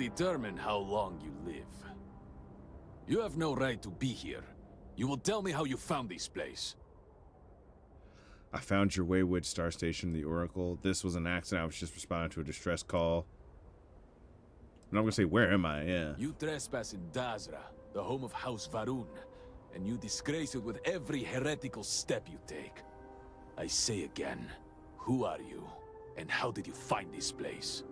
determine how long you live. You have no right to be here. You will tell me how you found this place. I found your Waywood Star Station, the Oracle. This was an accident. I was just responding to a distress call. And I'm going to say, where am I? Yeah. You trespass in Dazra, the home of House Varun, and you disgrace it with every heretical step you take. I say again, who are you, and how did you find this place?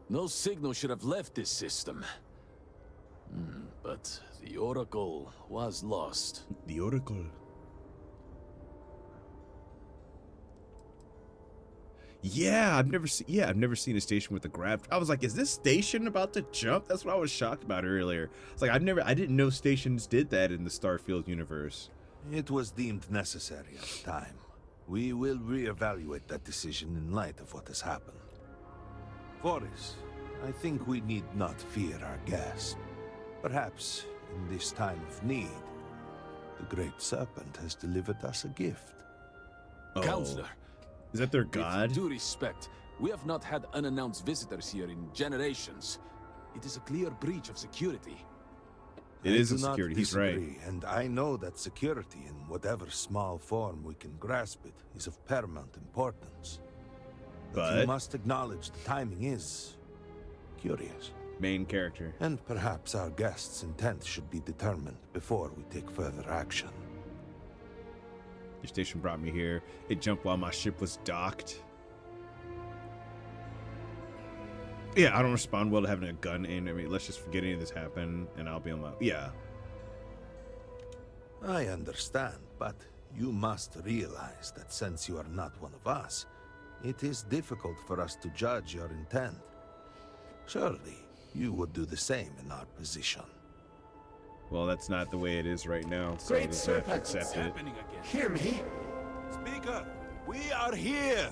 No signal should have left this system. But the Oracle was lost. The Oracle. Yeah, I've never seen a station with a grab. I was like, is this station about to jump? That's what I was shocked about earlier. It's like I didn't know stations did that in the Starfield universe. It was deemed necessary at the time. We will reevaluate that decision in light of what has happened. Boris, I think we need not fear our guest. Perhaps, in this time of need, the Great Serpent has delivered us a gift. Oh. Counselor, is that their god? with due respect, we have not had unannounced visitors here in generations. It is a clear breach of security. It is a security, he's right. And I know that security, in whatever small form we can grasp it, is of paramount importance. But you must acknowledge the timing is curious. Main character. And perhaps our guest's intent should be determined before we take further action. Your station brought me here. It jumped while my ship was docked. Yeah, I don't respond well to having a gun aimed at me. Let's just forget any of this happened, and I'll be on my... Yeah. I understand, but you must realize that since you are not one of us, it is difficult for us to judge your intent. Surely, you would do the same in our position. Well, that's not the way it is right now, so Great just have to Serpent, accept it. hear me. Speaker, we are here!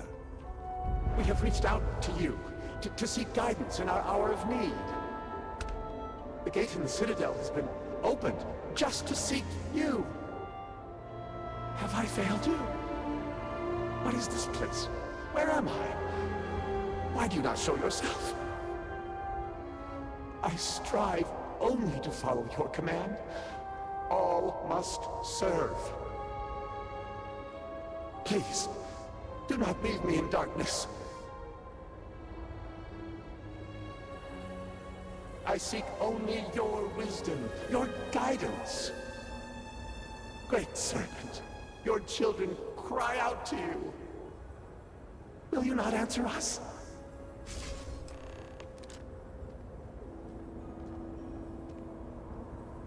We have reached out to you to seek guidance in our hour of need. The gate in the Citadel has been opened just to seek you. Have I failed you? What is this place? Where am I? Why do you not show yourself? I strive only to follow your command. All must serve. Please, do not leave me in darkness. I seek only your wisdom, your guidance. Great Serpent, your children cry out to you. Will you not answer us?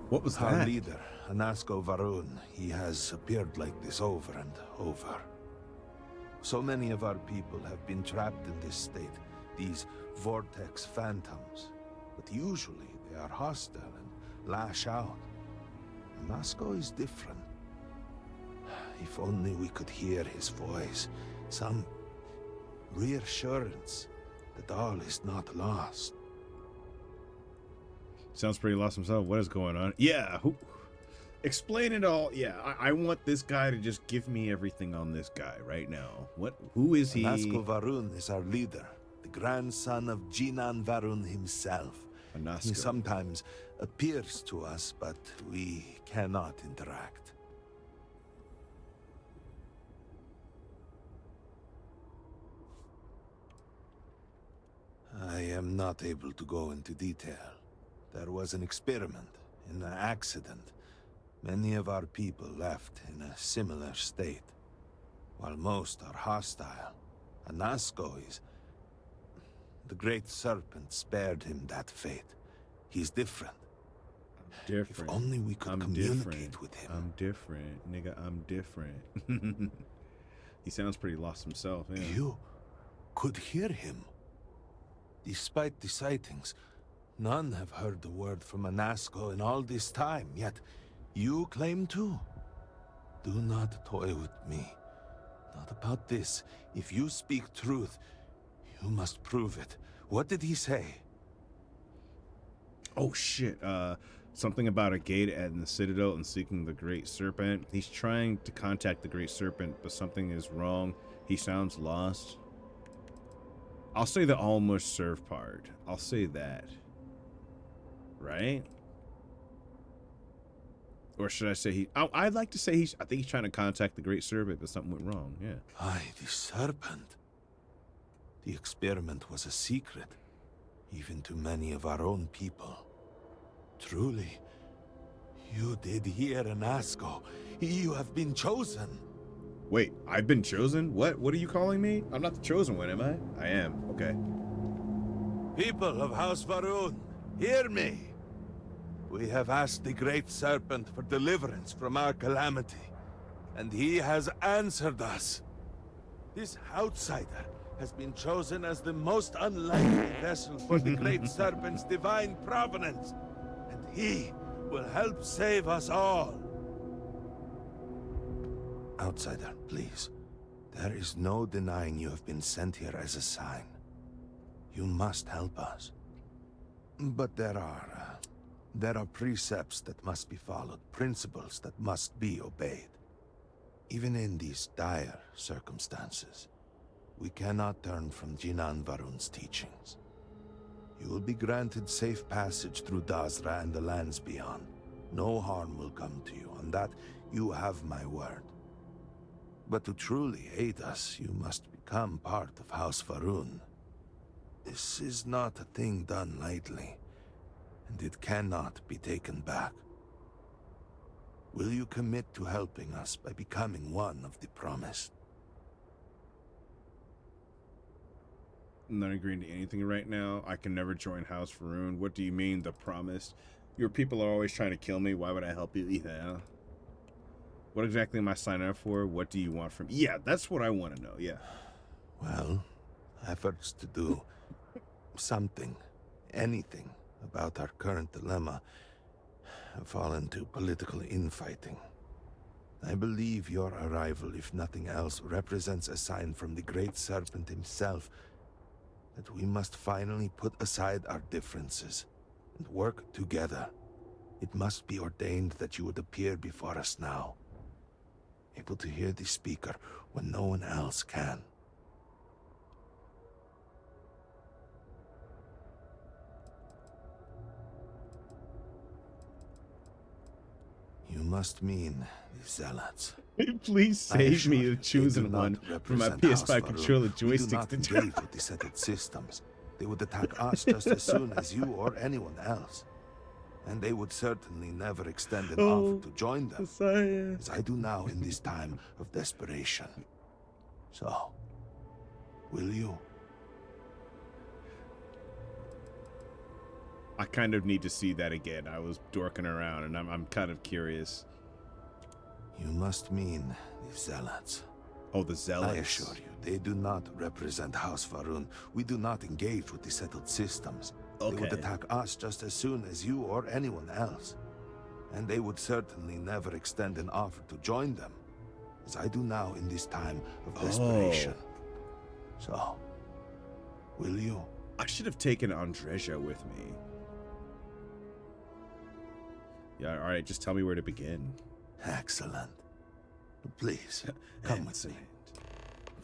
What was Our that? leader, Anasko Varun, he has appeared like this over and over. So many of our people have been trapped in this state, these vortex phantoms. But usually they are hostile and lash out. Anasko is different. If only we could hear his voice, some reassurance that all is not lost. Sounds pretty lost himself. What is going on? Yeah, explain it all. Yeah, I want this guy to just give me everything on this guy right now. Who is he? Anasko Varun is our leader, the grandson of Jinan Varun himself. Anasko. He sometimes appears to us, but we cannot interact. I am not able to go into detail. There was an experiment, an accident. Many of our people left in a similar state. While most are hostile, Anasko is... The Great Serpent spared him that fate. He's different. Different. If only we could communicate with him. I'm different, nigga. I'm different. He sounds pretty lost himself. Yeah. You could hear him. Despite the sightings, none have heard the word from Anasko in all this time, yet you claim to. Do not toy with me. Not about this. If you speak truth, you must prove it. What did he say? Oh shit. Something about a gate at the Citadel and seeking the Great Serpent. He's trying to contact the Great Serpent, but something is wrong. He sounds lost. I'll say the almost serve part. I'll say that. Right? Or should I say he... I'd like to say he's... I think he's trying to contact the Great Serpent, but something went wrong. Yeah. Aye, the serpent. The experiment was a secret, even to many of our own people. Truly, you did hear an Asco. You have been chosen. Wait, I've been chosen? What? What are you calling me? I'm not the chosen one, am I? I am. Okay. People of House Varun, hear me. We have asked the Great Serpent for deliverance from our calamity, and he has answered us. This outsider has been chosen as the most unlikely vessel for the Great Serpent's divine providence, and he will help save us all. Outsider, please. There is no denying you have been sent here as a sign. You must help us. But there are precepts that must be followed, principles that must be obeyed. Even in these dire circumstances, we cannot turn from Jinan Varun's teachings. You will be granted safe passage through Dazra and the lands beyond. No harm will come to you. On that, you have my word. But to truly aid us, you must become part of House Varun. This is not a thing done lightly, and it cannot be taken back. Will you commit to helping us by becoming one of the promised? I'm not agreeing to anything right now. I can never join House Varun. What do you mean, the promised? Your people are always trying to kill me. Why would I help you? Yeah. What exactly am I signing up for? What do you want from me? Yeah, that's what I want to know. Yeah. Well, efforts to do something, anything about our current dilemma have fallen to political infighting. I believe your arrival, if nothing else, represents a sign from the Great Serpent himself that we must finally put aside our differences and work together. It must be ordained that you would appear before us now, able to hear the speaker when no one else can. You must mean the Zealots. Please save me the chosen one from my PS5 controller We do joystick not to engage with the settled systems. They would attack us just as soon as you or anyone else. And they would certainly never extend an offer to join them, as I do now in this time of desperation. So, will you? I kind of need to see that again. I was dorking around, and I'm kind of curious. You must mean the Zealots. Oh, the Zealots. I assure you, they do not represent House Varun. We do not engage with the settled systems. Okay. They would attack us just as soon as you or anyone else. And they would certainly never extend an offer to join them, as I do now in this time of desperation. So, will you? I should have taken Andreja with me. Yeah, all right, just tell me where to begin. Excellent. Please, come with me.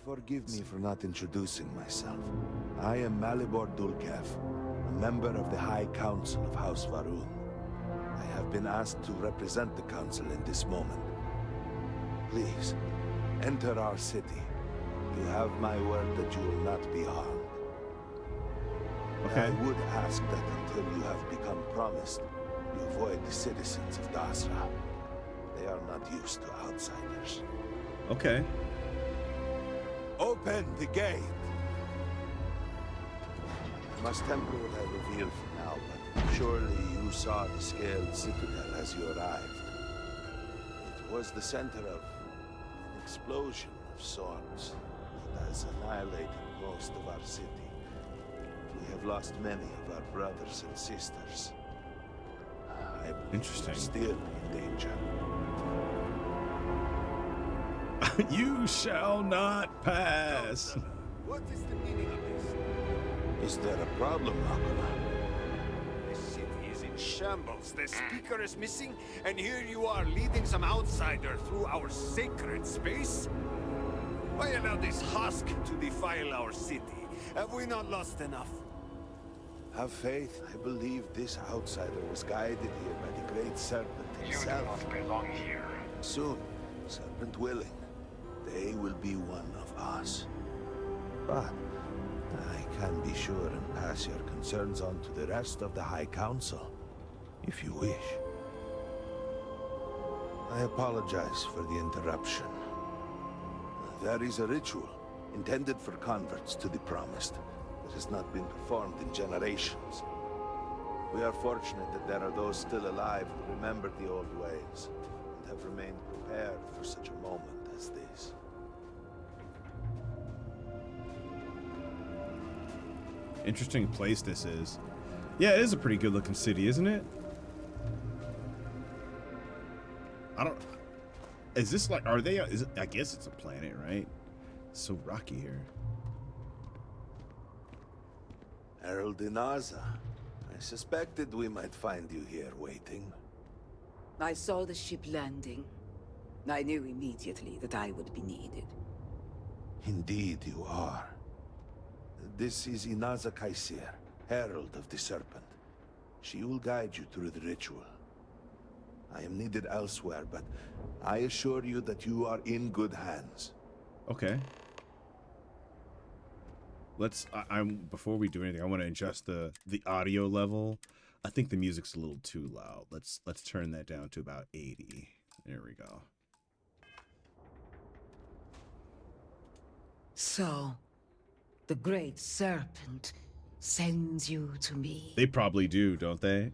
Forgive me for not introducing myself. I am Malibor Dulkev, a member of the High Council of House Varun. I have been asked to represent the Council in this moment. Please, enter our city. You have my word that you will not be harmed. Okay. I would ask that until you have become promised, you avoid the citizens of Dasra. They are not used to outsiders. Okay. Open the gate! I must temper what I reveal for now, but surely you saw the scaled citadel as you arrived. It was the center of an explosion of sorts that has annihilated most of our city. We have lost many of our brothers and sisters. I believe Interesting. we're still in danger. You shall not pass. What is the meaning of this? Is there a problem, Akula? This city is in Shambles. The speaker is missing, and here you are leading some outsider through our sacred space? Why allow this husk to defile our city? Have we not lost enough? Have faith. I believe this outsider was guided here by the great serpent himself. You do not belong here. Soon, serpent willing, they will be one of us. But I can be sure and pass your concerns on to the rest of the High Council, if you wish. I apologize for the interruption. There is a ritual intended for converts to the Promised that has not been performed in generations. We are fortunate that there are those still alive who remember the old ways and have remained prepared for such a moment as this. Interesting place this is. Yeah, it is a pretty good looking city, isn't it? Is this like, are they, I guess it's a planet, right? It's so rocky here. Herald Inaza, I suspected we might find you here waiting. I saw the ship landing. I knew immediately that I would be needed. Indeed you are. This is Inaza Kaisir, Herald of the Serpent. She will guide you through the ritual. I am needed elsewhere, but I assure you that you are in good hands. Okay. Let's. Before we do anything, I want to adjust the audio level. I think the music's a little too loud. Let's turn that down to about 80. There we go. So, the great serpent sends you to me. They probably do, don't they?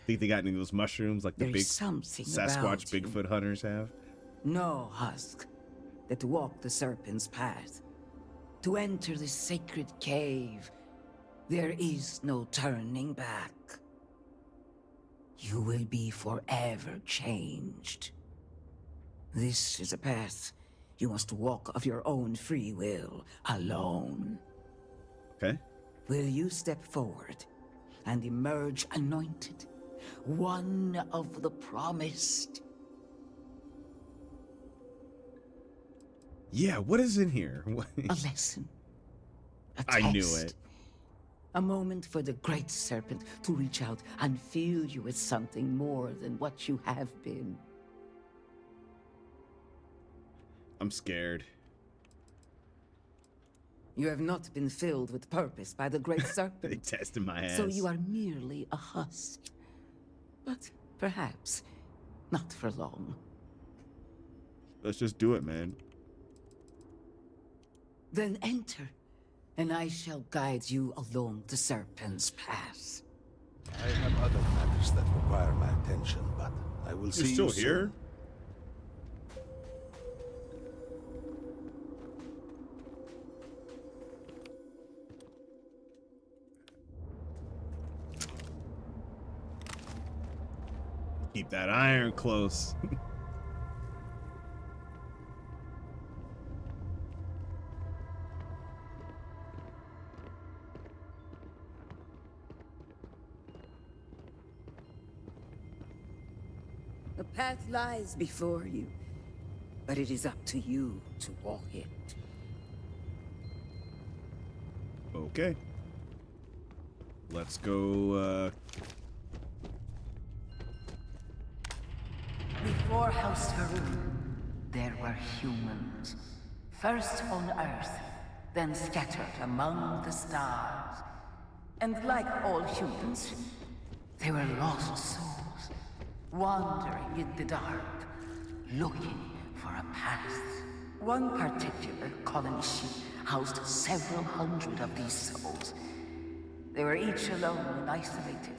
Think they got any of those mushrooms like the There's big something Sasquatch about you. Bigfoot hunters have? No husk that walk the serpent's path. To enter this sacred cave, there is no turning back. You will be forever changed. This is a path you must walk of your own free will, alone. Okay. Will you step forward and emerge anointed, one of the promised? Yeah, what is in here? A lesson. A I knew test. it. A moment for the great serpent to reach out and fill you with something more than what you have been. I'm scared. You have not been filled with purpose by the great They serpent. tested my ass. So you are merely a husk. But perhaps not for long. Let's just do it, man. Then enter, and I shall guide you along the serpent's path. I have other matters that require my attention, but I will see You're you still here? Keep that iron close. The path lies before you, but it is up to you to walk it. Okay. Let's go, Before House Varun, there were humans. First on Earth, then scattered among the stars. And like all humans, they were lost souls, wandering in the dark, looking for a path. One particular colony ship housed several hundred of these souls. They were each alone and isolated.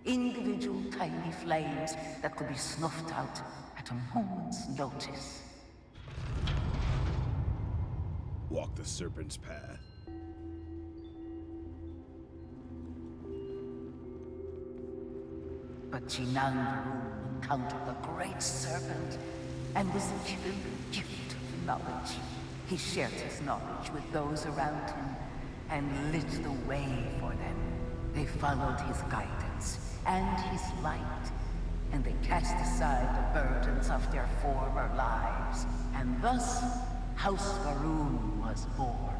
Individual tiny flames that could be snuffed out at a moment's notice. walk the serpent's path. But Jinang encountered the great serpent and was given the gift of knowledge. He shared his knowledge with those around him and lit the way for them. They followed his guidance and his light, and they cast aside the burdens of their former lives. And thus, House Varun was born.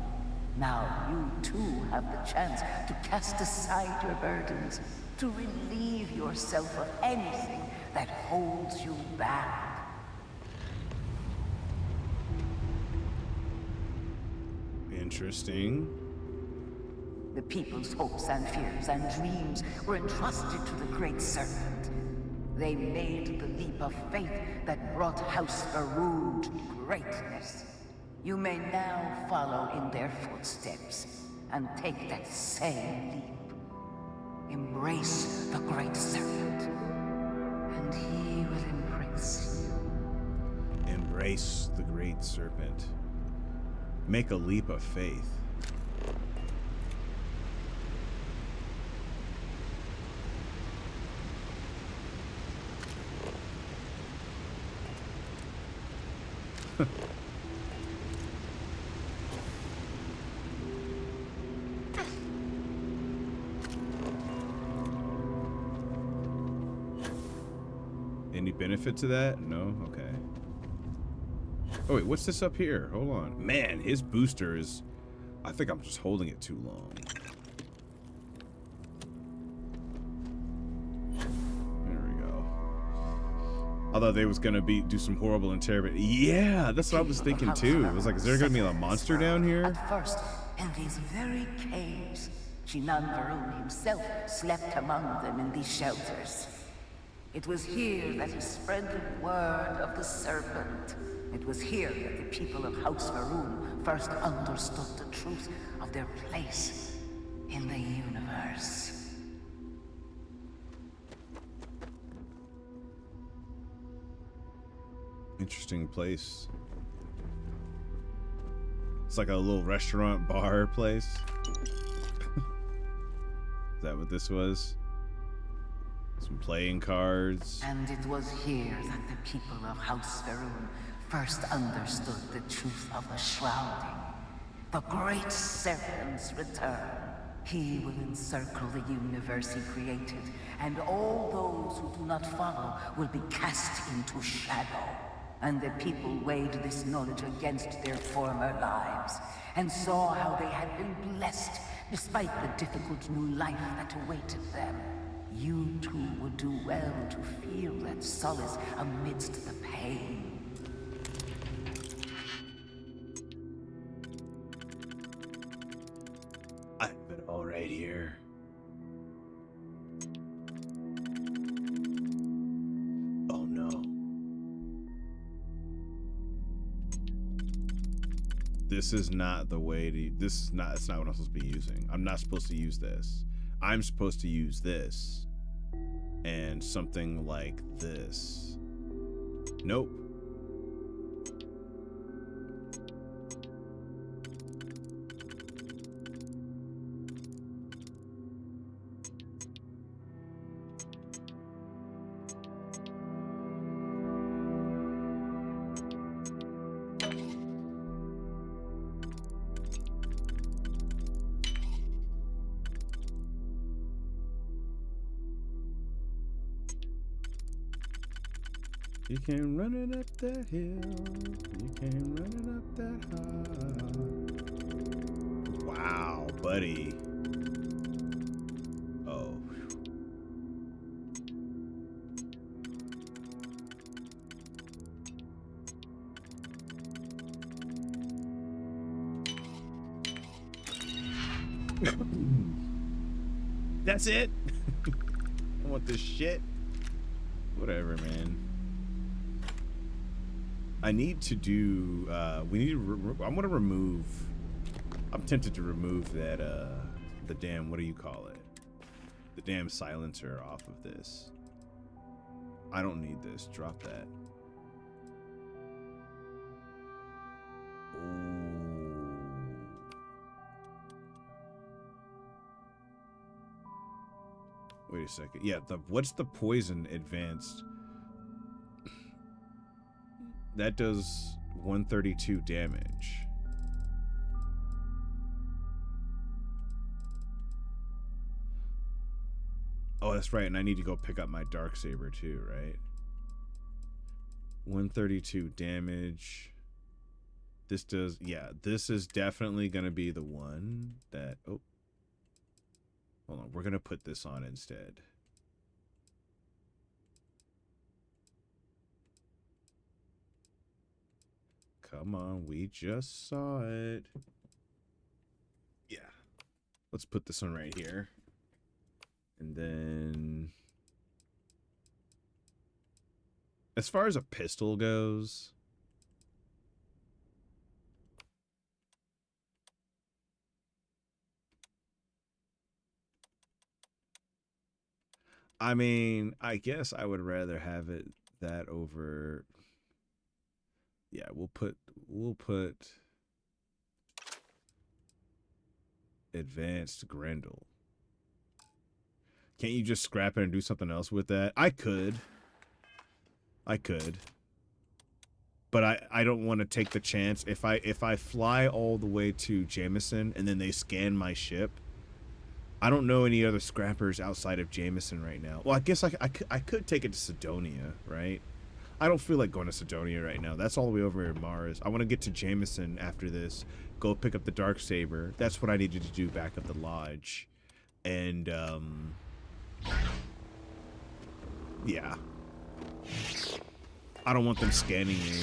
Now you too have the chance to cast aside your burdens, to relieve yourself of anything that holds you back. Interesting. The people's hopes and fears and dreams were entrusted to the Great Serpent. They made the leap of faith that brought House Varun to greatness. You may now follow in their footsteps and take that same leap. Embrace the Great Serpent, and he will embrace you. Embrace the Great Serpent. Make a leap of faith. Any benefit to that? No? Okay. Oh wait, what's this up here? Hold on. Man, his booster is... I think I'm just holding it too long. There we go. I thought they was gonna do some horrible interrogation. Yeah, that's what I was thinking too. It was like, is there gonna be a monster down here? At first, in these very caves, Shinan Varun himself slept among them in these shelters. It was here that he spread the word of the serpent. It was here that the people of House Varun first understood the truth of their place in the universe. Interesting place. It's like a little restaurant bar place. Is that what this was? Some playing cards. And it was here that the people of House Varun first understood the truth of the shrouding. The Great Serpent's return. He will encircle the universe he created, and all those who do not follow will be cast into shadow. And the people weighed this knowledge against their former lives, and saw how they had been blessed despite the difficult new life that awaited them. You too would do well to feel that solace amidst the pain. I have it all right here. Oh no. This is not the way to, it's not what I'm supposed to be using. I'm not supposed to use this. I'm supposed to use this. And something like this. Nope. You came running up that hill. You came running up that high. Wow, buddy. Oh. That's it? I want this shit. Whatever, man. I need to do, I'm gonna remove, I'm tempted to remove that, the damn, what do you call it? The damn silencer off of this. I don't need this, drop that. Ooh. Wait a second, yeah, what's the poison advanced? That does 132 damage. Oh, that's right, and I need to go pick up my Darksaber too, right? 132 damage. This does, yeah, this is definitely going to be the one that, oh, hold on, we're going to put this on instead. Come on, we just saw it. Yeah. Let's put this one right here. And then, as far as a pistol goes, I mean, I guess I would rather have it that over. Yeah, we'll put advanced Grendel. Can't you just scrap it and do something else with that? I could. But I don't want to take the chance. If I fly all the way to Jameson and then they scan my ship, I don't know any other scrappers outside of Jameson right now. Well, I guess I could take it to Sidonia, right? I don't feel like going to Sidonia right now. That's all the way over in Mars. I want to get to Jameson after this. Go pick up the Darksaber. That's what I needed to do back at the lodge. And, yeah. I don't want them scanning me.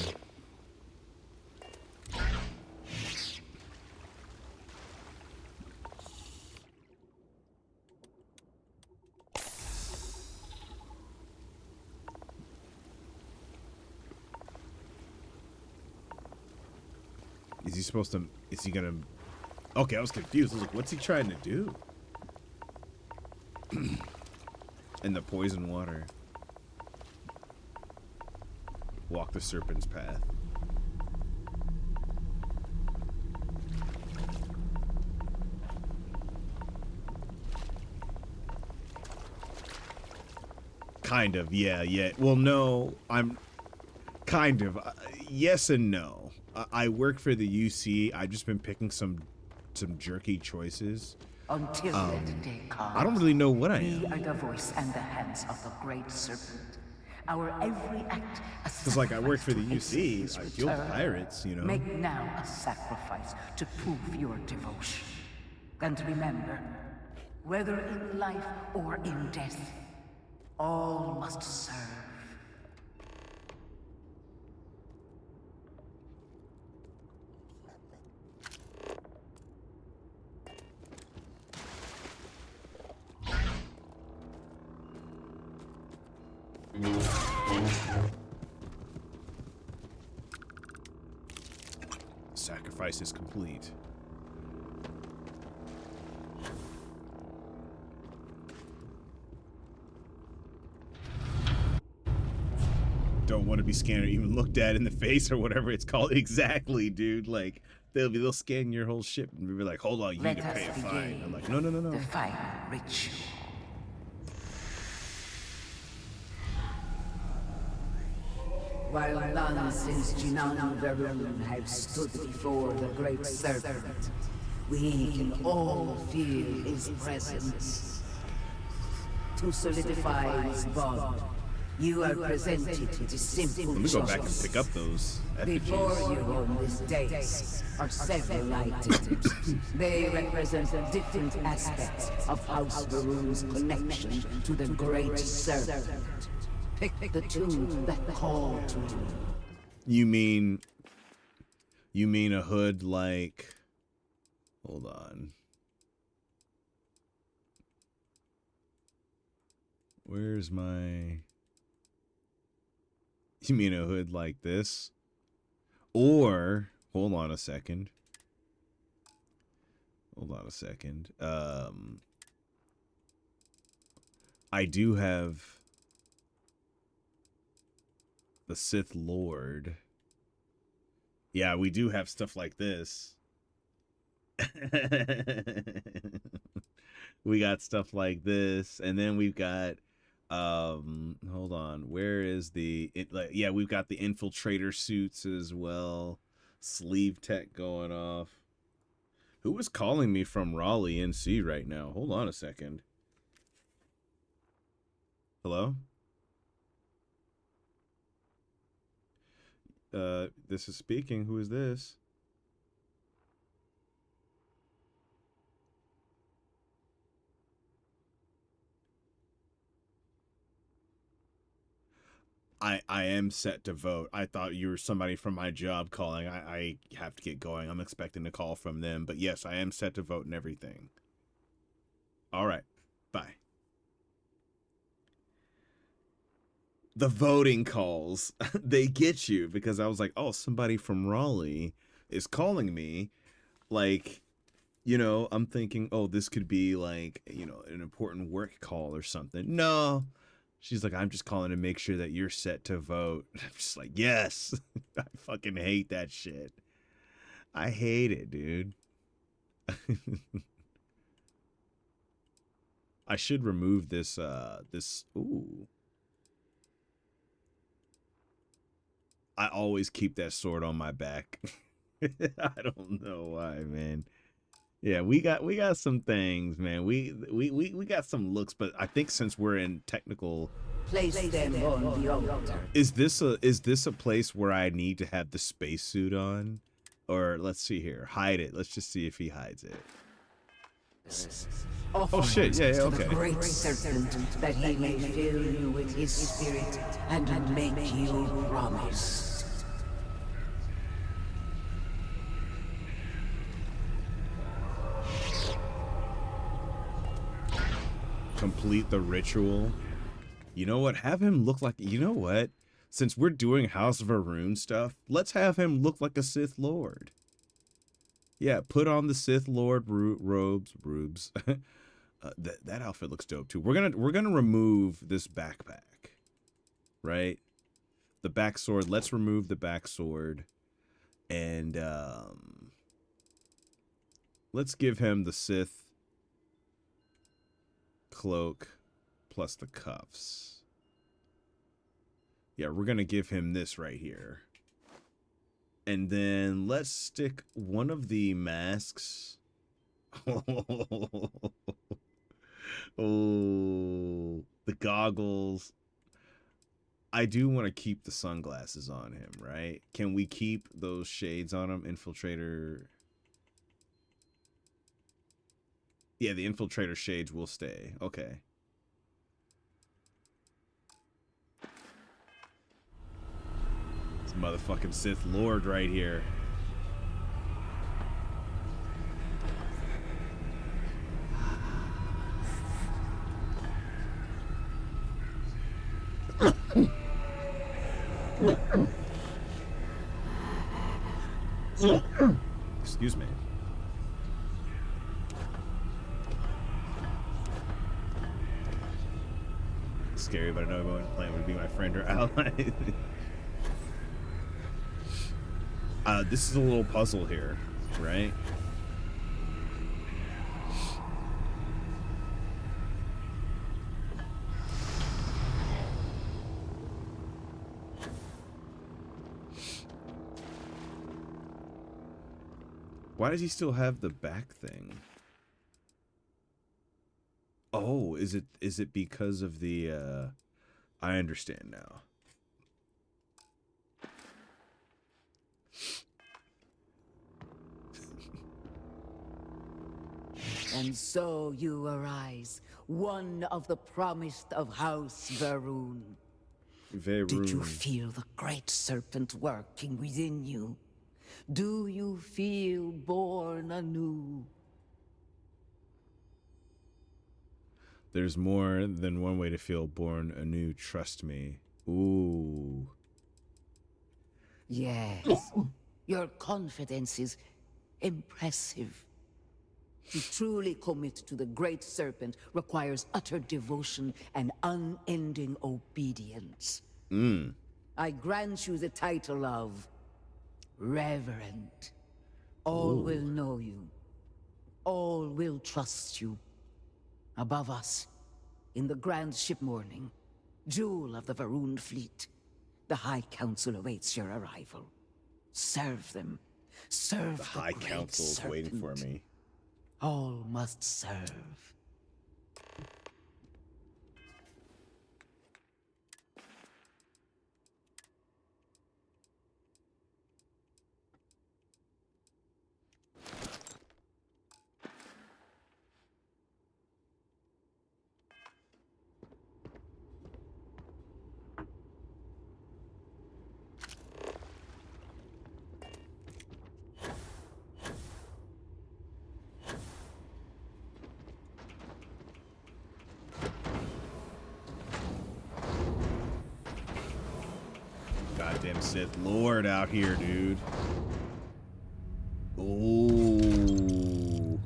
Is he supposed to, is he gonna, okay, I was confused. I was like, what's he trying to do? In the poison water. Walk the serpent's path. Kind of, yeah. Well, no, I'm kind of, yes and no. I work for the UC. I've just been picking some jerky choices. Until that day comes, I don't really know what I am. we are the voice and the hands of the great serpent. Our every act a Because, like, I work for the sacrifice UC. his I kill return. pirates, you know. Make now a sacrifice to prove your devotion. And remember, whether in life or in death, all must serve. Sacrifice is complete. Don't want to be scanned or even looked at in the face or whatever it's called. Exactly, dude. Like, they'll scan your whole ship and be like, hold on, you need to pay a fine. I'm like, no. The final ritual. While none since Jinan Varun have stood before the great serpent, we can all feel his presence. To solidify his bond, you are presented to the simple Let me go back and choice. pick up those Before effigies. you on this dais are several items. They represent different aspects of House Varun's connection to the great serpent. Pick the two that call to you. You mean a hood like, hold on. Where's my, you mean a hood like this? Or, hold on a second. I do have the Sith Lord. Yeah, we do have stuff like this. We got stuff like this, and then we've got hold on, where is the yeah, we've got the infiltrator suits as well. Sleeve tech going off. Who is calling me from Raleigh, NC right now? Hold on a second. Hello? This is speaking. Who is this? I am set to vote. I thought you were somebody from my job calling. I have to get going. I'm expecting a call from them. But yes, I am set to vote and everything. All right. Bye. The voting calls, they get you, because I was like, oh, somebody from Raleigh is calling me. Like, you know, I'm thinking, oh, this could be like, you know, an important work call or something. No. She's like, I'm just calling to make sure that you're set to vote. I'm just like, yes. I fucking hate that shit. I hate it, dude. I should remove this, ooh. I always keep that sword on my back. I don't know why, man. Yeah, we got some things, man. We got some looks, but I think since we're in technical, Place them on the altar. is this a place where I need to have the spacesuit on? Or let's see here. Hide it. Let's just see if he hides it. Oh shit, yeah, okay. The great serpent, that he may fill you with his spirit and make you promise. Complete the ritual. You know what? Have him look like, you know what? Since we're doing House of Varun stuff, let's have him look like a Sith Lord. Yeah, put on the Sith Lord robes. That outfit looks dope too. We're gonna remove this backpack, right? The back sword. Let's remove the back sword, and let's give him the Sith cloak plus the cuffs. Yeah, we're gonna give him this right here. And then let's stick one of the masks. Oh, the goggles. I do want to keep the sunglasses on him, right? Can we keep those shades on him? Infiltrator. Yeah, the infiltrator shades will stay. Okay. This motherfucking Sith Lord right here. Excuse me. Scary, but I know everyone playing would be my friend or ally. This is a little puzzle here, right? Why does he still have the back thing? Oh, is it because of the I understand now. And so you arise, one of the promised of House Varun. Very Did you feel the great serpent working within you? Do you feel born anew? There's more than one way to feel born anew, trust me. Ooh. Yes. Your confidence is impressive. To truly commit to the great serpent requires utter devotion and unending obedience. I grant you the title of Reverend. All will know you. All will trust you. Above us, in the grand ship morning, jewel of the Varun fleet, the High Council awaits your arrival. Serve them. Serve the High great Council is waiting for serpent. me. All must serve. Sith Lord out here, dude. Ooh.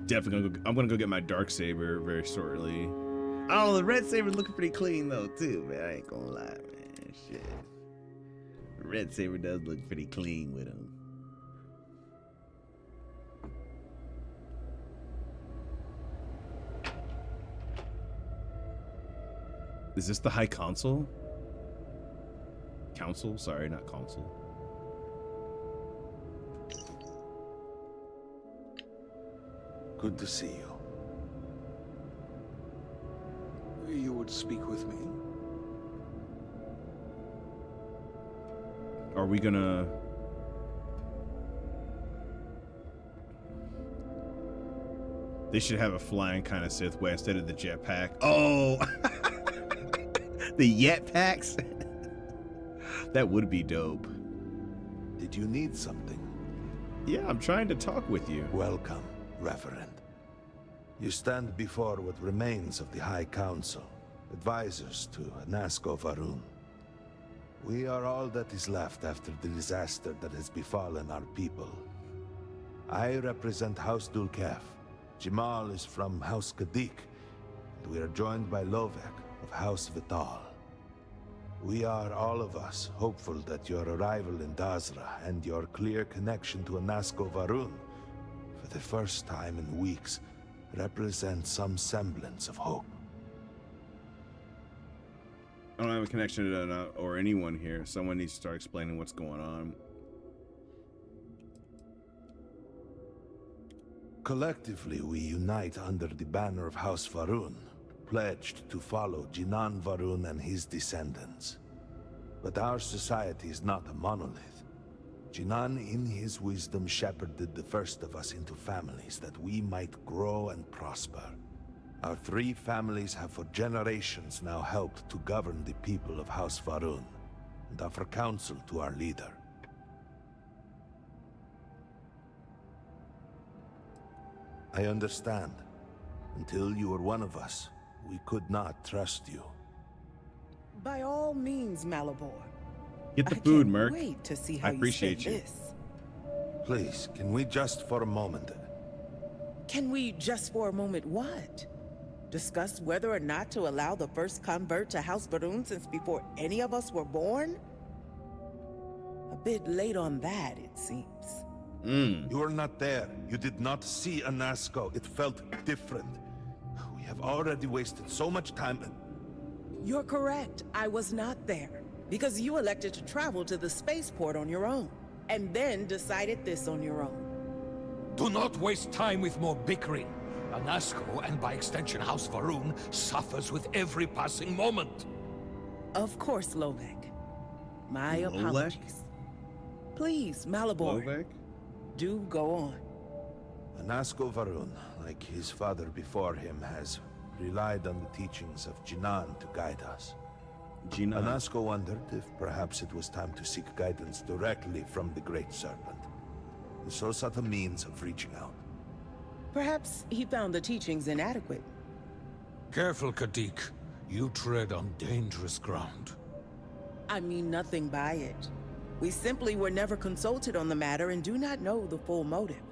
Definitely I'm gonna go get my dark saber very shortly. Oh, the red saber's looking pretty clean though too, man. I ain't gonna lie, man. Shit. The red saber does look pretty clean with him. Is this the High Council? Council? Sorry, not Council. Good to see you. You would speak with me? Are we gonna... They should have a flying kind of Sith way instead of the jetpack. Oh! The jetpacks? That would be dope. Did you need something? Yeah, I'm trying to talk with you. Welcome, Reverend. You stand before what remains of the High Council, advisors to Nasco Varun. We are all that is left after the disaster that has befallen our people. I represent House Dulkef. Jamal is from House Kadik, and we are joined by Lovek of House Vital. We are, all of us, hopeful that your arrival in Dazra and your clear connection to Nasco Varun, for the first time in weeks, represent some semblance of hope. I don't have a connection to or anyone here. Someone needs to start explaining what's going on. Collectively, we unite under the banner of House Varun, pledged to follow Jinan Varun and his descendants. But our society is not a monolith. Jinan, in his wisdom, shepherded the first of us into families that we might grow and prosper. Our 3 families have for generations now helped to govern the people of House Varun, and offer counsel to our leader. I understand. Until you were one of us, we could not trust you. By all means, Malabor. Get the I food, can't Merc. wait to see how I appreciate spin you. This. Please, can we just for a moment? Can we just for a moment what? Discuss whether or not to allow the first convert to House Varun since before any of us were born? A bit late on that, it seems. You were not there. You did not see Anasco. It felt different. We have already wasted so much time. You're correct. I was not there. Because you elected to travel to the spaceport on your own. And then decided this on your own. Do not waste time with more bickering. Anasco, and by extension House Varun, suffers with every passing moment. Of course, Lovek. My Lolek? apologies. Please, Malabor, Lovek? do go on. Anasco Varun, like his father before him, has relied on the teachings of Jinan to guide us. Jinan. Anasco wondered if perhaps it was time to seek guidance directly from the Great Serpent, and so sought a means of reaching out. Perhaps he found the teachings inadequate. Careful, Kadik. You tread on dangerous ground. I mean nothing by it. We simply were never consulted on the matter and do not know the full motive.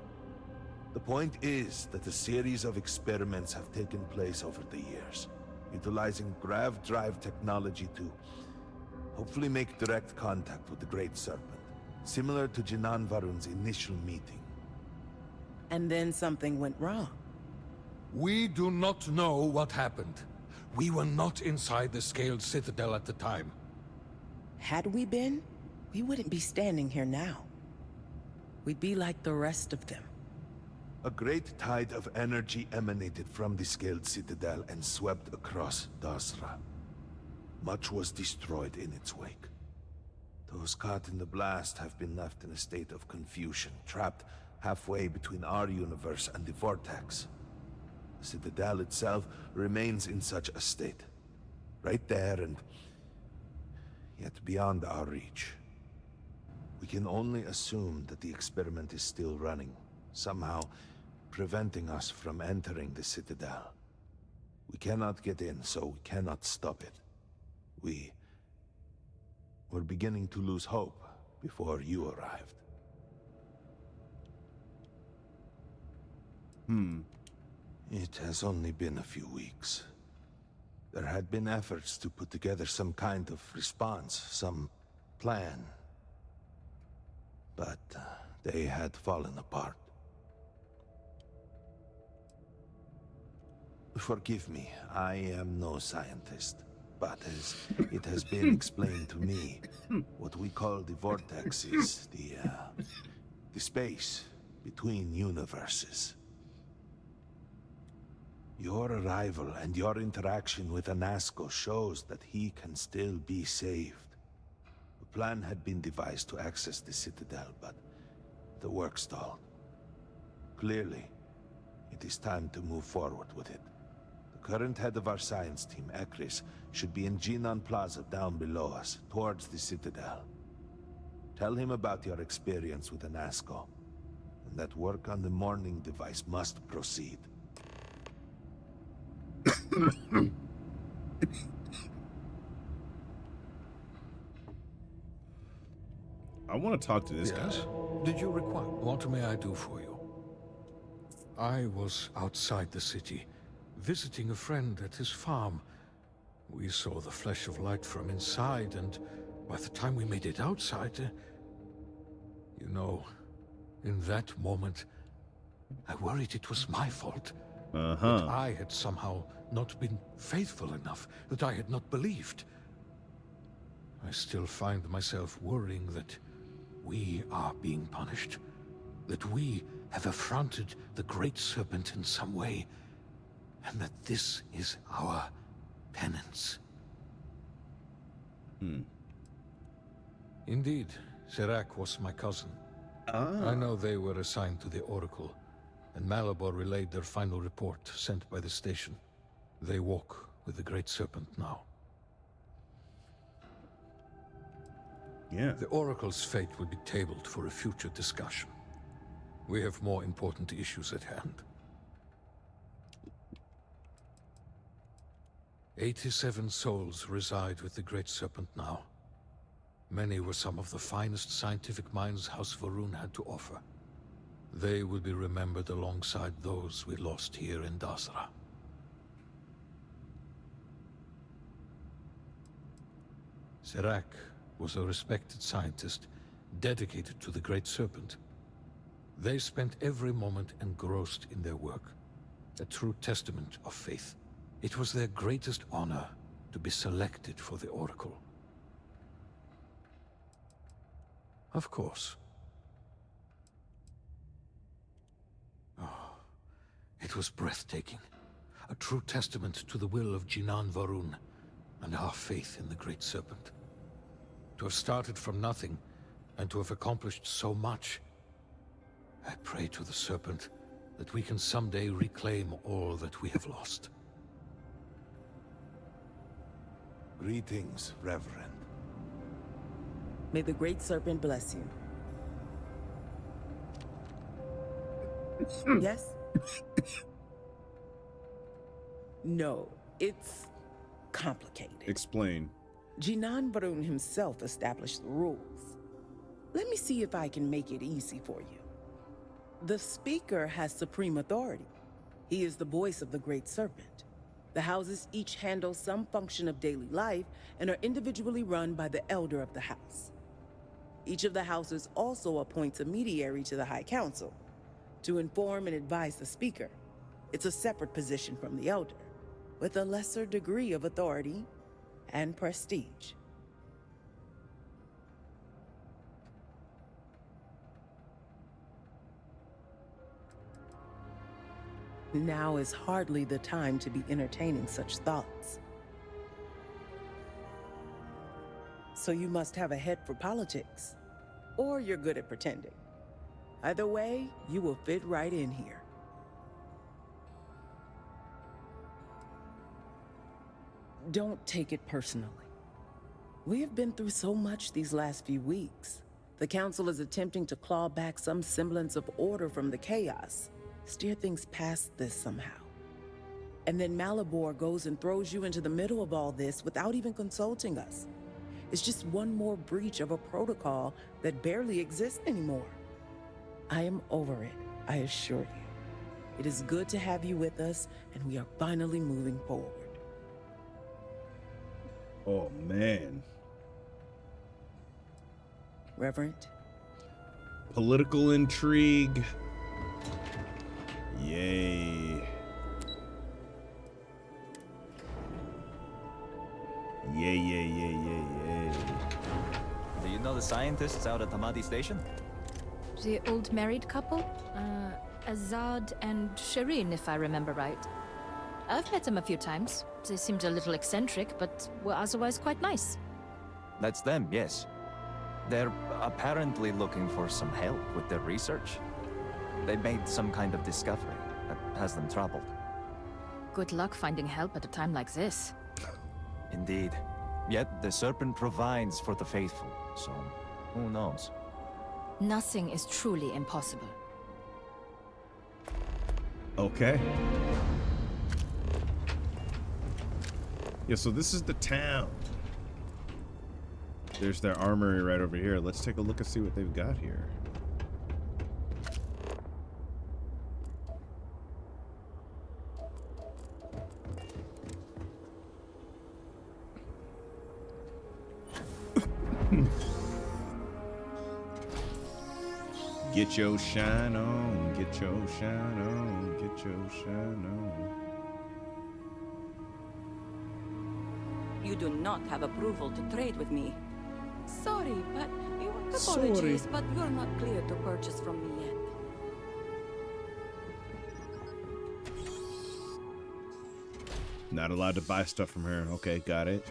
The point is that a series of experiments have taken place over the years, utilizing grav drive technology to hopefully make direct contact with the Great Serpent, similar to Jinan Varun's initial meeting. And then something went wrong. We do not know what happened. We were not inside the Scaled Citadel at the time. Had we been, we wouldn't be standing here now. We'd be like the rest of them. A great tide of energy emanated from the Scaled Citadel and swept across Dazra. Much was destroyed in its wake. Those caught in the blast have been left in a state of confusion, trapped halfway between our universe and the Vortex. The Citadel itself remains in such a state. Right there and yet beyond our reach. We can only assume that the experiment is still running, somehow preventing us from entering the Citadel. We cannot get in, so we cannot stop it. We're beginning to lose hope before you arrived. It has only been a few weeks. There had been efforts to put together some kind of response, some plan. But they had fallen apart. Forgive me, I am no scientist. But as it has been explained to me, what we call the vortex is the space between universes. Your arrival and your interaction with Anasco shows that he can still be saved. A plan had been devised to access the Citadel, but the work stalled. Clearly, it is time to move forward with it. The current head of our science team, Ekris, should be in Jinan Plaza down below us, towards the Citadel. Tell him about your experience with Anasco, and that work on the morning device must proceed. I want to talk to this Yes? guy. Did you require? What may I do for you? I was outside the city, visiting a friend at his farm. We saw the flash of light from inside, and by the time we made it outside, you know, in that moment, I worried it was my fault. That I had somehow not been faithful enough, that I had not believed. I still find myself worrying that we are being punished, that we have affronted the Great Serpent in some way, and that this is our penance. Indeed, Serac was my cousin. I know they were assigned to the Oracle, and Malabor relayed their final report sent by the station. They walk with the Great Serpent now. Yeah. The Oracle's fate will be tabled for a future discussion. We have more important issues at hand. 87 souls reside with the Great Serpent now. Many were some of the finest scientific minds House Varun had to offer. They will be remembered alongside those we lost here in Dasra. Serac was a respected scientist, dedicated to the Great Serpent. They spent every moment engrossed in their work, a true testament of faith. It was their greatest honor to be selected for the Oracle. Of course. Oh, it was breathtaking. A true testament to the will of Jinan Varun and our faith in the Great Serpent. To have started from nothing and to have accomplished so much, I pray to the Serpent that we can someday reclaim all that we have lost. Greetings, Reverend. May the Great Serpent bless you. Yes? No, it's complicated. Explain. Jinan Varun himself established the rules. Let me see if I can make it easy for you. The Speaker has supreme authority. He is the voice of the Great Serpent. The houses each handle some function of daily life and are individually run by the Elder of the House. Each of the houses also appoints a mediary to the High Council to inform and advise the Speaker. It's a separate position from the Elder, with a lesser degree of authority and prestige. Now is hardly the time to be entertaining such thoughts. So you must have a head for politics, or you're good at pretending. Either way, you will fit right in here. Don't take it personally. We have been through so much these last few weeks. The Council is attempting to claw back some semblance of order from the chaos, steer things past this somehow. And then Malibor goes and throws you into the middle of all this without even consulting us. It's just one more breach of a protocol that barely exists anymore. I am over it, I assure you. It is good to have you with us, and we are finally moving forward. Oh, man. Reverend? Political intrigue. Yay. Yay, yay, yay, yay, yay. Do you know the scientists out at Hamadi Station? The old married couple? Azad and Shireen, if I remember right. I've met them a few times. They seemed a little eccentric, but were otherwise quite nice. That's them, yes. They're apparently looking for some help with their research. They made some kind of discovery that has them troubled. Good luck finding help at a time like this. Indeed. Yet the Serpent provides for the faithful, so who knows? Nothing is truly impossible. Okay. Yeah, so this is the town. There's their armory right over here. Let's take a look and see what they've got here. Get your shine on, get your shine on, get your shine on. You do not have approval to trade with me. Sorry, but your Sorry. apologies, but you're not clear to purchase from me yet. Not allowed to buy stuff from her. Okay, got it.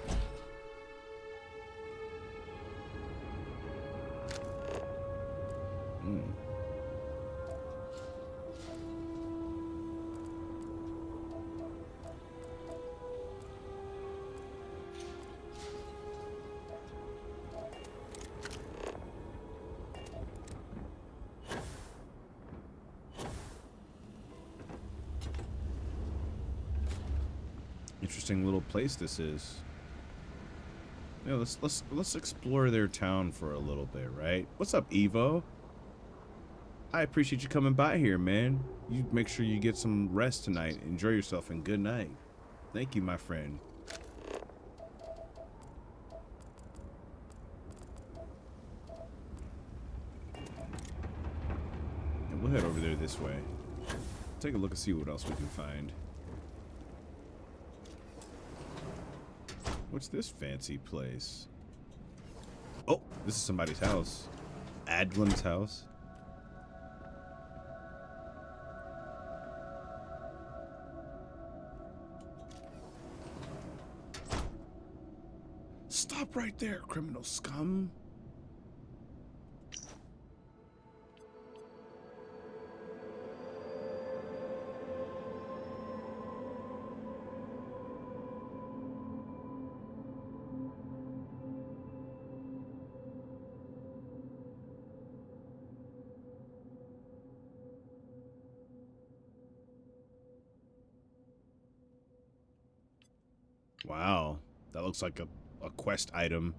Interesting little place this is. Yeah, let's explore their town for a little bit, right? What's up, Evo? I appreciate you coming by here, man. You make sure you get some rest tonight. Enjoy yourself and good night. Thank you, my friend. And we'll head over there this way. Take a look and see what else we can find. What's this fancy place? Oh, this is somebody's house. Adlin's house. Stop right there, criminal scum. Wow, that looks like a quest item.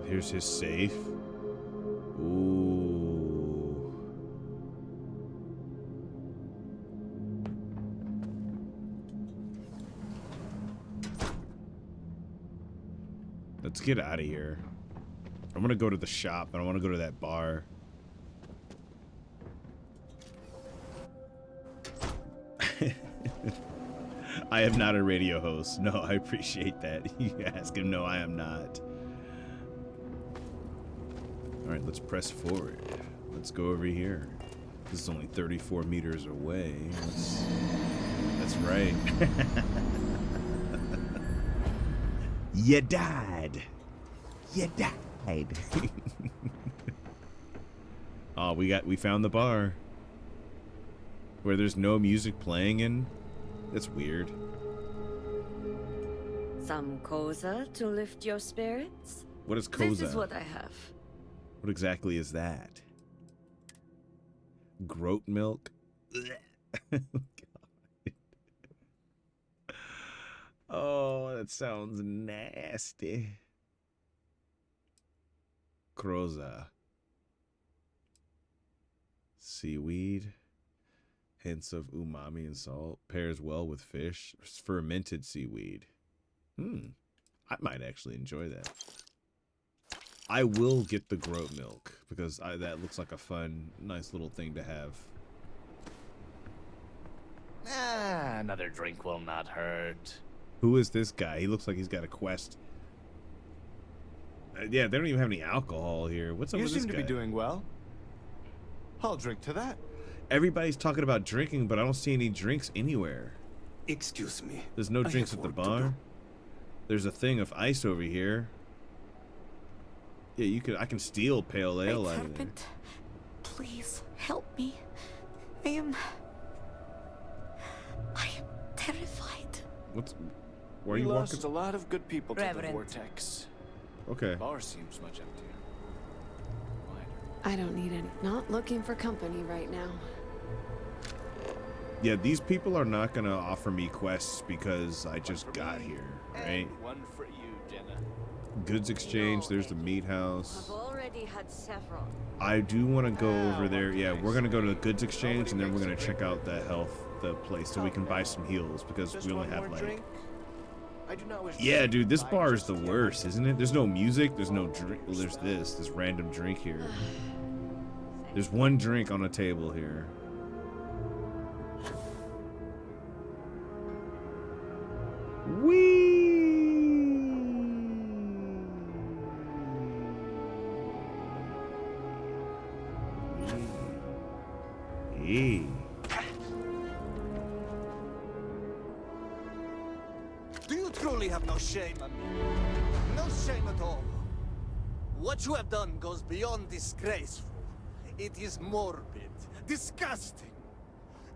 Here's his safe. Ooh. Let's get out of here. I'm gonna go to the shop, and I want to go to that bar. I am not a radio host. No, I appreciate that. You ask him. No, I am not. All right, let's press forward. Let's go over here. This is only 34 meters away. That's right. You died. You died. Oh, we found the bar where there's no music playing in. That's weird. Some koza to lift your spirits? What is koza? This is what I have. What exactly is that? Groat milk. God. Oh, that sounds nasty. Croza. Seaweed. Hints of umami and salt. Pairs well with fish. Fermented seaweed. I might actually enjoy that. I will get the groat milk because that looks like a fun, nice little thing to have. Another drink will not hurt. Who is this guy? He looks like he's got a quest. Yeah, they don't even have any alcohol here. What's up with this guy? You seem to be doing well. I'll drink to that. Everybody's talking about drinking, but I don't see any drinks anywhere. Excuse me. There's no drinks at the bar. There's a thing of ice over here. Yeah, I can steal pale ale out of there. Please help me. I am terrified. Why are you walking? Lost a lot of good people to the Reverend. vortex. Okay. Bar seems much emptier. I don't need any. Not looking for company right now. Yeah, these people are not gonna offer me quests because I just got here, right? One for you, Jenna. Goods exchange. There's the meat house. I've already had several. I do want to go over there. Yeah, we're gonna go to the goods exchange and then we're gonna check out the place so we can buy some heals because we only have like. Yeah, dude, this bar is the worst, isn't it? There's no music. There's no drink. Well, there's this random drink here. There's one drink on a table here. Whee! Do you truly have no shame, Amir? No shame at all. What you have done goes beyond disgraceful. It is morbid, disgusting.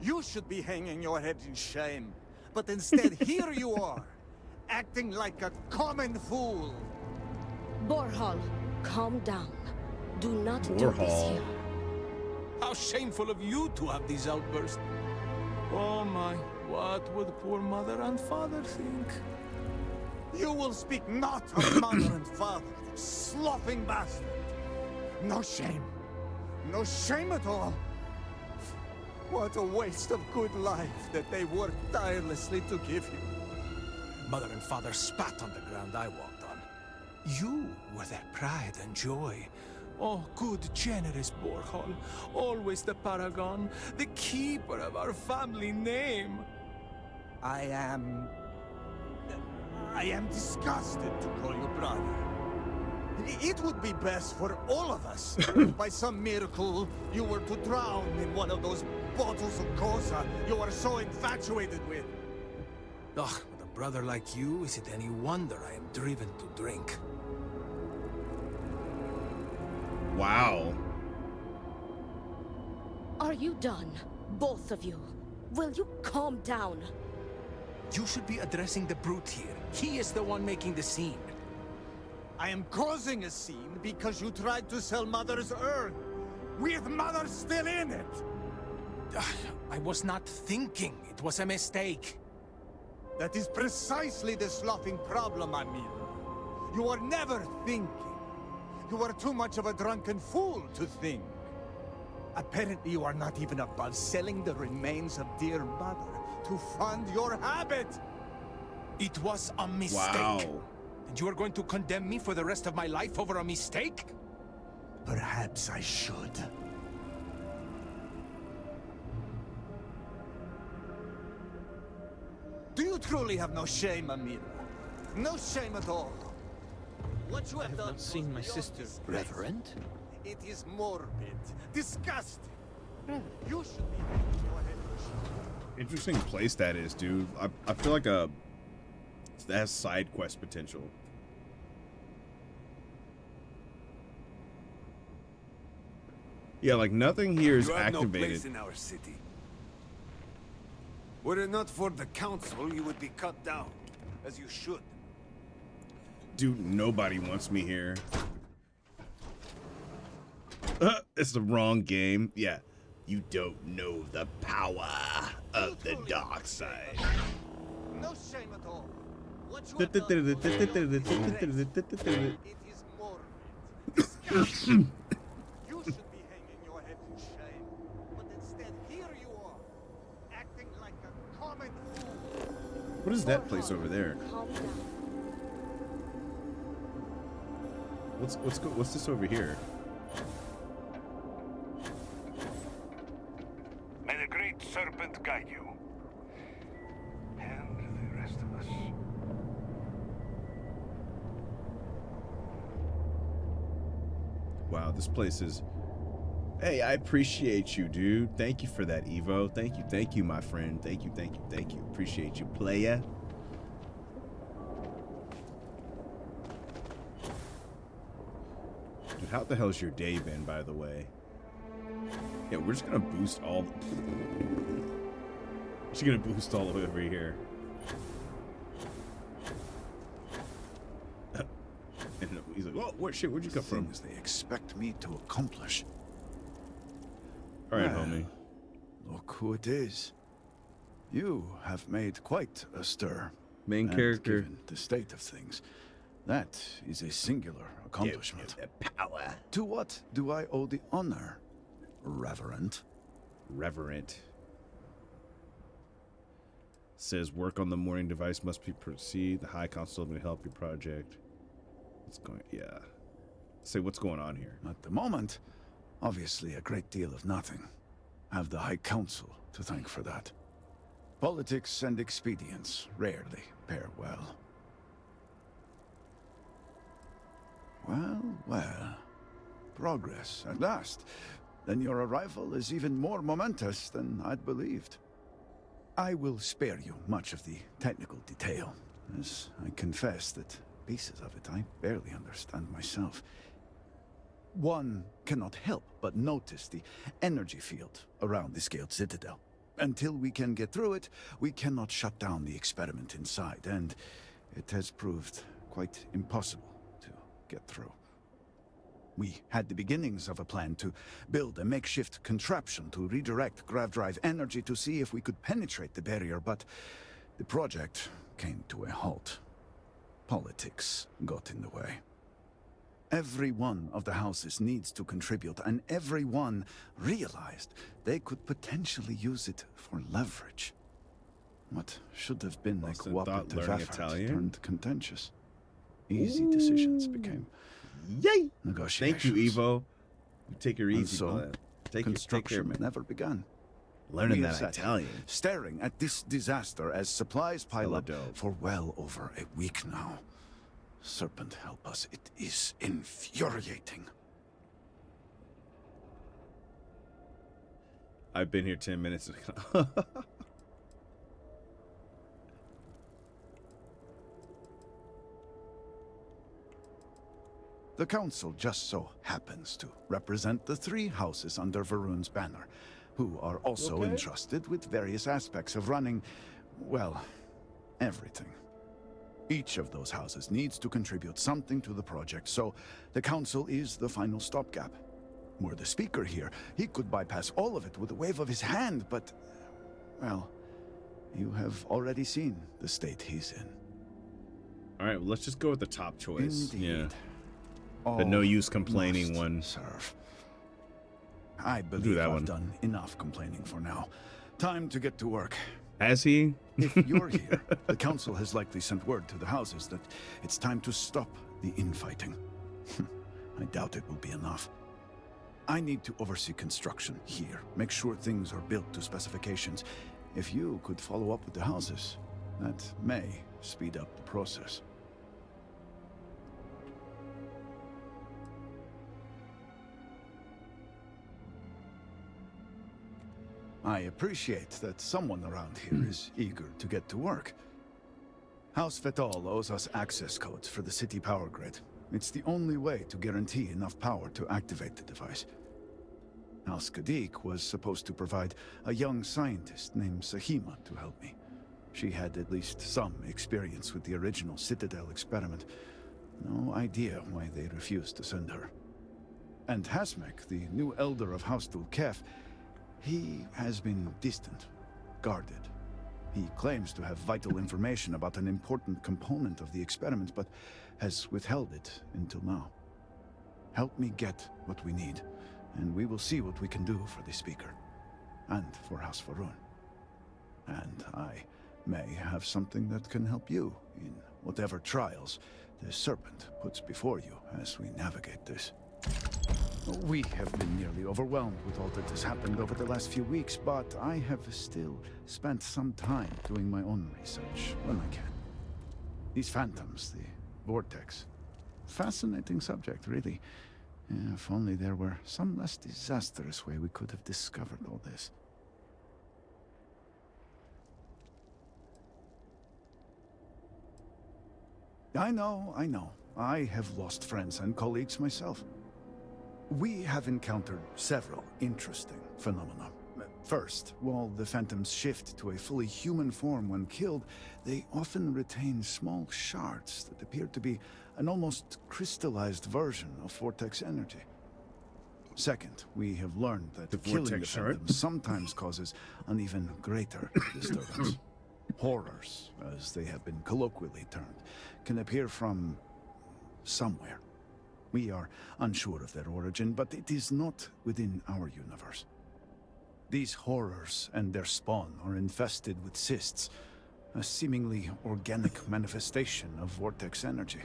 You should be hanging your head in shame. But instead, here you are, acting like a common fool. Borhal, calm down. Do not do this Borhal. here. How shameful of you to have these outbursts. Oh my, what would poor mother and father think? You will speak not of mother and father, sloughing bastard. No shame. No shame at all. What a waste of good life that they worked tirelessly to give you. Mother and father spat on the ground I walked on. You were their pride and joy. Oh, good, generous Borhal. Always the paragon, the keeper of our family name. I am disgusted to call you brother. It would be best for all of us if by some miracle you were to drown in one of those bottles of Kosa you are so infatuated with. Ugh, with a brother like you, is it any wonder I am driven to drink? Wow. Are you done? Both of you. Will you calm down? You should be addressing the brute here. He is the one making the scene. I am causing a scene because you tried to sell Mother's urn, with Mother still in it. I was not thinking. It was a mistake. That is precisely the sloughing problem, Amir. You are never thinking. You are too much of a drunken fool to think. Apparently you are not even above selling the remains of dear Mother to fund your habit. It was a mistake. Wow. And you are going to condemn me for the rest of my life over a mistake? Perhaps I should. Do you truly have no shame, Amir? No shame at all. What you have done Not seen my sister, Reverend. It is morbid, disgusting. You should be hanging your head in shame. Interesting place that is, dude. I feel like that has side quest potential. Yeah, like nothing here is You have activated. no place in our city. Were it not for the council, you would be cut down, as you should. Dude, nobody wants me here. It's the wrong game. Yeah. You don't know the power of the dark side. No shame at all. What you It have done was it is more. Disgusting. You should be hanging your head in shame, but instead here you are, acting like a common fool. What is that place over there? Calm down. What's this over here? May the great serpent guide you. And the rest of us. Wow, this place is... Hey, I appreciate you, dude. Thank you for that, Evo. Thank you, my friend. Thank you. Appreciate you, playa. Dude, how the hell's your day been, by the way? Yeah, we're just gonna boost all... Just gonna boost all the way over here. And he's like, "Oh, what shit? Where'd you come from?" Things they expect me to accomplish. All right, Well, homie. Look who it is. You have made quite a stir. Main And character. given the state of things, that is a singular accomplishment. Power. To what do I owe the honor, Reverend? Reverent. Says work on the morning device must be proceed. The High Council will help your project. What's going? Yeah. Say what's going on here? At the moment, obviously a great deal of nothing. Have the High Council to thank for that. Politics and expedience rarely pair well. Well. Progress, at last. Then your arrival is even more momentous than I'd believed. I will spare you much of the technical detail, as I confess that pieces of it I barely understand myself. One cannot help but notice the energy field around the scaled citadel. Until we can get through it, we cannot shut down the experiment inside, and it has proved quite impossible to get through. We had the beginnings of a plan to build a makeshift contraption to redirect grav drive energy to see if we could penetrate the barrier, but the project came to a halt. Politics got in the way. Every one of the houses needs to contribute, and everyone realized they could potentially use it for leverage. What should have been a cooperative effort turned contentious. Easy decisions became Yay! negotiations. Thank you, Evo. Take her And easy, so, bud. construction never began. Learning We that have sat Italian. staring at this disaster as supplies pile Hella up dope. for well over a week now. Serpent help us, it is infuriating. I've been here 10 minutes. The council just so happens to represent the three houses under Varun's banner, who are also Okay. entrusted with various aspects of running, well, everything. Each of those houses needs to contribute something to the project, so the council is the final stopgap. Were the speaker here, he could bypass all of it with a wave of his hand, but, well, you have already seen the state he's in. All right, well, let's just go with the top choice. Indeed. Yeah. The no All use complaining must one. Serve. I Do believe that I've one. done enough complaining for now. Time to get to work. Has he? If you're here, the council has likely sent word to the houses that it's time to stop the infighting. I doubt it will be enough. I need to oversee construction here, make sure things are built to specifications. If you could follow up with the houses, that may speed up the process. I appreciate that someone around here is eager to get to work. House Fetal owes us access codes for the city power grid. It's the only way to guarantee enough power to activate the device. House Kadik was supposed to provide a young scientist named Sahima to help me. She had at least some experience with the original Citadel experiment. No idea why they refused to send her. And Hasmek, the new elder of House Dulkef, He has been distant, guarded. He claims to have vital information about an important component of the experiment, but has withheld it until now. Help me get what we need, and we will see what we can do for the Speaker, and for House Varun. And I may have something that can help you in whatever trials the Serpent puts before you as we navigate this. We have been nearly overwhelmed with all that has happened over the last few weeks, but I have still spent some time doing my own research when I can. These phantoms, the vortex. Fascinating subject, really. If only there were some less disastrous way we could have discovered all this. I know. I have lost friends and colleagues myself. We have encountered several interesting phenomena. First, while the phantoms shift to a fully human form when killed, they often retain small shards that appear to be an almost crystallized version of vortex energy. Second, we have learned that killing the phantoms sometimes causes an even greater disturbance. Horrors, as they have been colloquially termed, can appear from somewhere. We are unsure of their origin, but it is not within our universe. These horrors and their spawn are infested with cysts, a seemingly organic manifestation of vortex energy.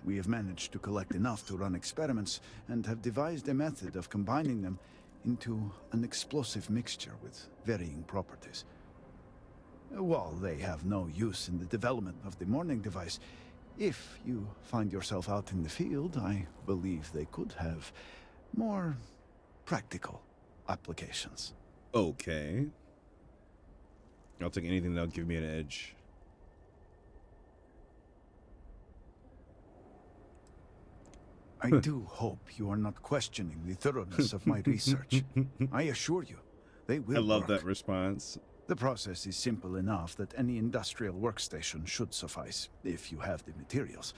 We have managed to collect enough to run experiments and have devised a method of combining them into an explosive mixture with varying properties. While they have no use in the development of the morning device, if you find yourself out in the field, I believe they could have more practical applications. Okay. I'll take anything that'll give me an edge. I do hope you are not questioning the thoroughness of my research. I assure you, they will I love work. that response. The process is simple enough that any industrial workstation should suffice, if you have the materials.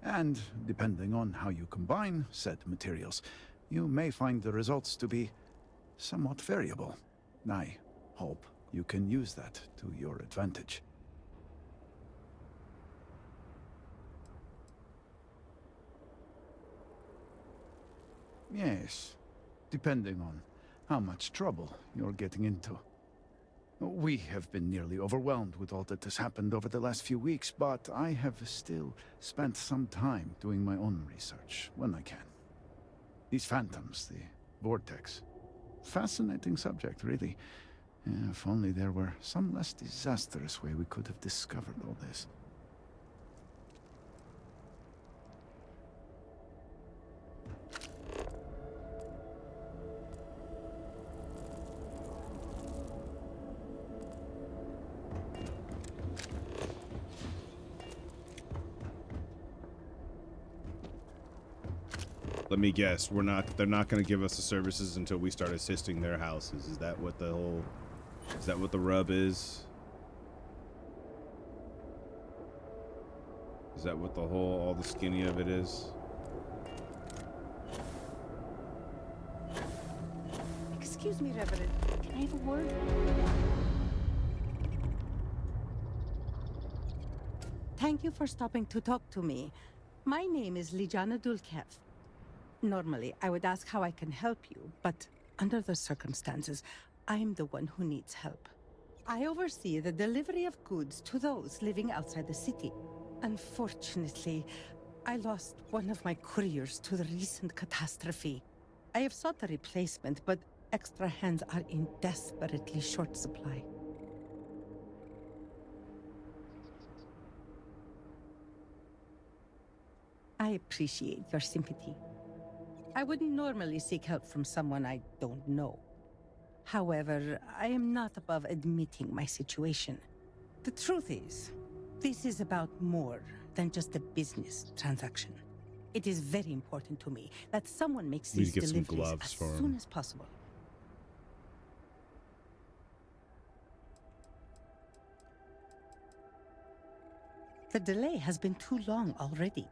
And depending on how you combine said materials, you may find the results to be somewhat variable. I hope you can use that to your advantage. Yes, depending on how much trouble you're getting into. We have been nearly overwhelmed with all that has happened over the last few weeks, but I have still spent some time doing my own research when I can. These phantoms, the vortex. Fascinating subject, really. If only there were some less disastrous way we could have discovered all this. Let me guess, they're not going to give us the services until we start assisting their houses. Is that what the rub is? Is that what all the skinny of it is? Excuse me, Reverend. Can I have a word? Thank you for stopping to talk to me. My name is Lijana Dulkev. Normally, I would ask how I can help you, but under the circumstances, I'm the one who needs help. I oversee the delivery of goods to those living outside the city. Unfortunately, I lost one of my couriers to the recent catastrophe. I have sought a replacement, but extra hands are in desperately short supply. I appreciate your sympathy. I wouldn't normally seek help from someone I don't know. However, I am not above admitting my situation. The truth is, this is about more than just a business transaction. It is very important to me that someone makes these deliveries as soon as possible. The delay has been too long already.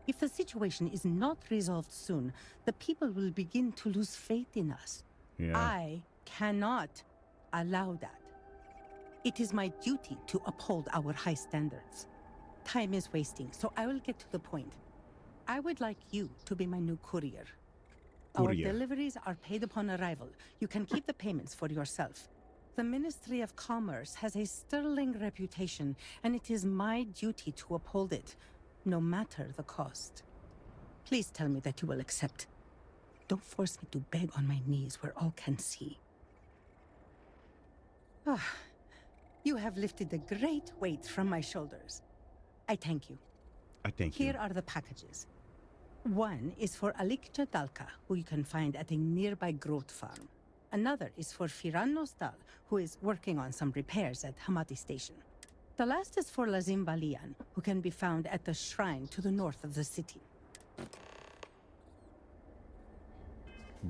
If the situation is not resolved soon, the people will begin to lose faith in us. Yeah. I cannot allow that. It is my duty to uphold our high standards. Time is wasting, so I will get to the point. I would like you to be my new courier. Our Courier. deliveries are paid upon arrival. You can keep the payments for yourself. The Ministry of Commerce has a sterling reputation, and it is my duty to uphold it, no matter the cost. Please tell me that you will accept. Don't force me to beg on my knees where all can see. Ah, you have lifted a great weight from my shoulders. I thank you. I thank you. Here are the packages. One is for Alik Jadalka, who you can find at a nearby growth farm. Another is for Firan Nostal, who is working on some repairs at Hamati Station. The last is for Lazim Balian, who can be found at the shrine to the north of the city.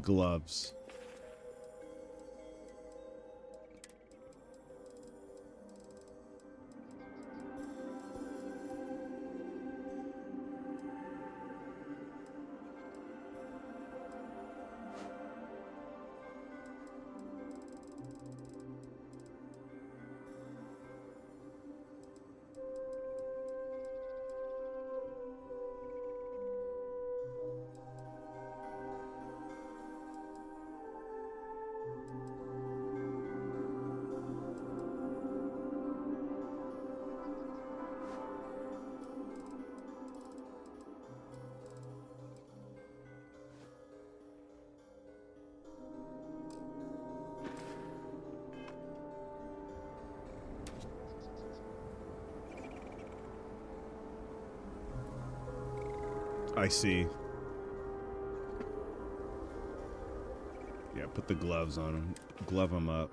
Gloves. I see. Yeah, put the gloves on him. Glove him up.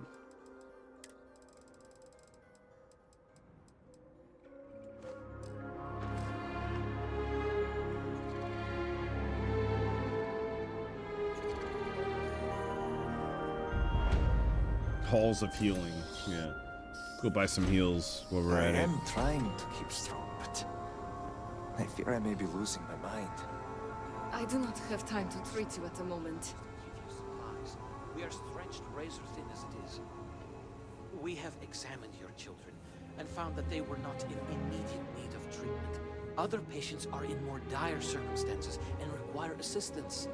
Halls of healing. Yeah. Go buy some heals while we're at it. I am trying to keep strong, but I fear I may be losing my mind. I do not have time to treat you at the moment. We are stretched razor thin as it is. We have examined your children and found that they were not in immediate need of treatment. Other patients are in more dire circumstances and require assistance.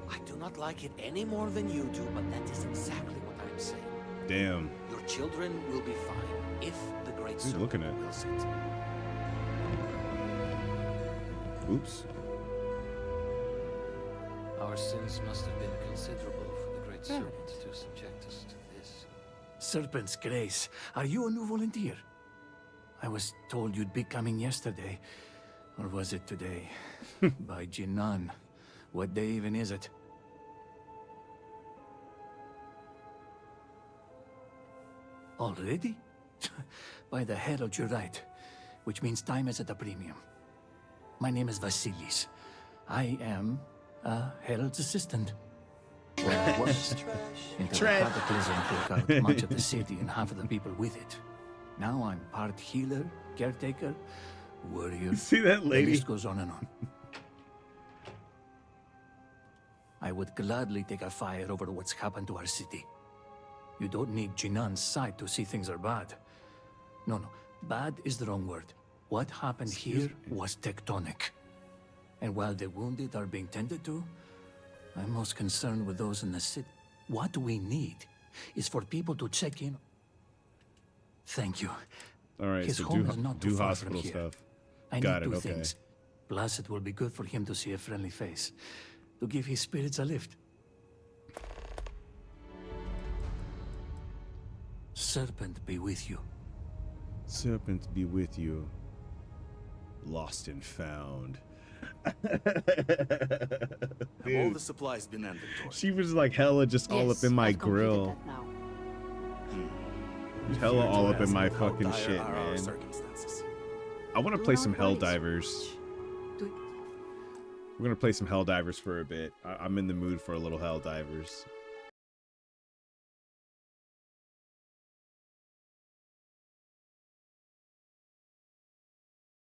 I do not like it any more than you do, but that is exactly what I'm saying. Damn. Your children will be fine if the Great Who's Serpent looking at? wills it. Oops. Our sins must have been considerable for the Great Serpent to subject us to this. Serpent's Grace, are you a new volunteer? I was told you'd be coming yesterday. Or was it today? By Jinan. What day even is it? Already? By the Herald, you're right. Which means time is at a premium. My name is Vasilis. I am a Herald's assistant. Well, I was. Until the cataclysm took out much of the city and half of the people with it. Now I'm part healer, caretaker, warrior. See that lady? The list goes on and on. I would gladly take a fire over what's happened to our city. You don't need Jinan's sight to see things are bad. No, bad is the wrong word. What happened here was tectonic. And while the wounded are being tended to, I'm most concerned with those in the city. What we need is for people to check in. Thank you. All right, His so home is not too far from hospital here. stuff. I Got need it, two okay. things. Plus, it will be good for him to see a friendly face, to give his spirits a lift. Serpent be with you. Serpent be with you. Lost and found. Have all the supplies been inventoried? She was like hella just all up in my grill. Hella all up in my fucking shit, man. I want to play some Helldivers. We're gonna play some Helldivers for a bit. I'm in the mood for a little Helldivers.